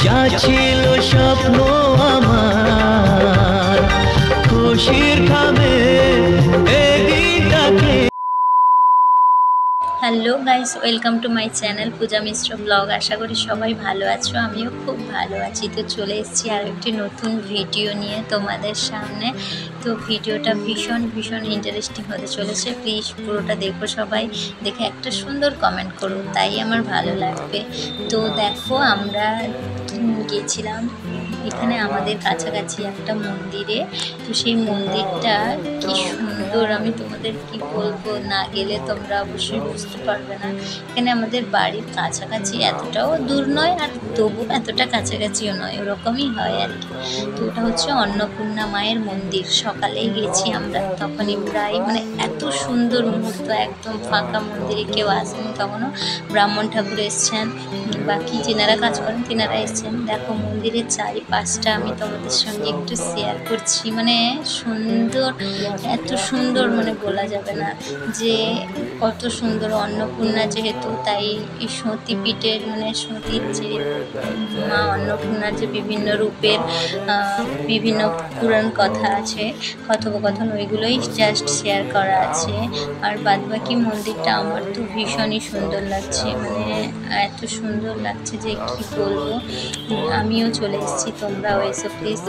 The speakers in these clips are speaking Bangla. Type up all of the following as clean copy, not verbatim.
যা ছিল স্বপ্ন আমার খুশির খাবে এই দিনটাকে। Hello guys, welcome to my channel Puja Mishra vlog. আশা করি সবাই ভালো আছো, আমিও খুব ভালো আছি। তো চলে এসেছি আর একটি নতুন ভিডিও নিয়ে তোমাদের সামনে। তো ভিডিওটা ভীষণ ইন্টারেস্টিং হতে চলেছে। প্লিজ পুরোটা দেখো, সবাই দেখে একটা সুন্দর কমেন্ট করো, তাই আমার ভালো লাগবে। তো দেখো, আমরা গিয়েছিলাম এখানে আমাদের কাছাকাছি একটা মন্দিরে। তো সেই মন্দিরটা কি সুন্দর, আমি তোমাদের কি বলবো, না গেলে তোমরা অবশ্যই বুঝতে পারবে না। এখানে আমাদের বাড়ির কাছাকাছি, এতটাও দূর নয় আর তবু এতটা কাছাকাছিও নয়, ওরকমই হয় আর কি। তো ওটা হচ্ছে অন্নপূর্ণা মায়ের মন্দির। সকালেই গেছি আমরা, তখনই প্রায় এত সুন্দর মুহূর্ত, একদম ফাঁকা, মন্দিরে কেউ আসেনি তখনও। ব্রাহ্মণ ঠাকুর এসছেন, বাকি যেনারা কাজ করেন তেনারা এসছেন। দেখো মন্দিরের চারিপাশটা আমি তোমাদের সঙ্গে একটু শেয়ার করছি। সুন্দর, এত সুন্দর বলা যাবে না যে কত সুন্দর। অন্নপূর্ণা যেহেতু, তাই এই সতীপীঠের সতীর যে মা অন্নপূর্ণার যে বিভিন্ন রূপের বিভিন্ন পুরাণ কথা আছে, কথোপকথন, ওইগুলোই জাস্ট শেয়ার করা আছে। আর বাদবাকি মন্দিরটা আমার তো ভীষণই সুন্দর লাগছে, এত সুন্দর লাগছে যে কি বলবো। আমিও চলে এসেছি, তোমরাও এসো প্লিজ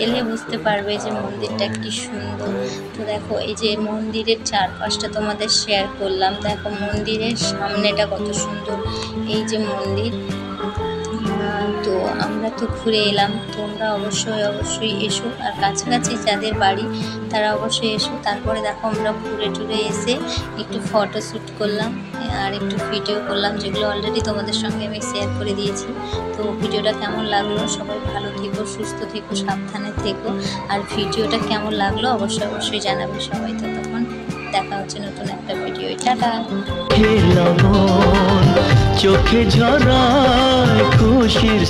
এলে বুঝতে পারবে যে মন্দিরটা কি সুন্দর। তো দেখো, এই যে মন্দিরের চারপাশটা তোমাদের শেয়ার করলাম। দেখো মন্দিরের সামনেটা কত সুন্দর, এই যে মন্দির। তো আমরা তো ঘুরে এলাম, তোমরা অবশ্যই এসো, আর কাছাকাছি যাদের বাড়ি তারা অবশ্যই এসো। তারপরে দেখো আমরা ঘুরে এসে একটু ফটো শ্যুট করলাম আর একটু ভিডিও করলাম, যেগুলো অলরেডি তোমাদের সঙ্গে আমি শেয়ার করে দিয়েছি। তো ভিডিওটা কেমন লাগলো, সবাই ভালো থেকো, সুস্থ থেকো, সাবধানে থেকো। আর ভিডিওটা কেমন লাগলো অবশ্যই জানাবে সবাই। তো তখন দেখা হচ্ছে নতুন একটা ভিডিও। টাটা। চোখে ঝরায় খুশির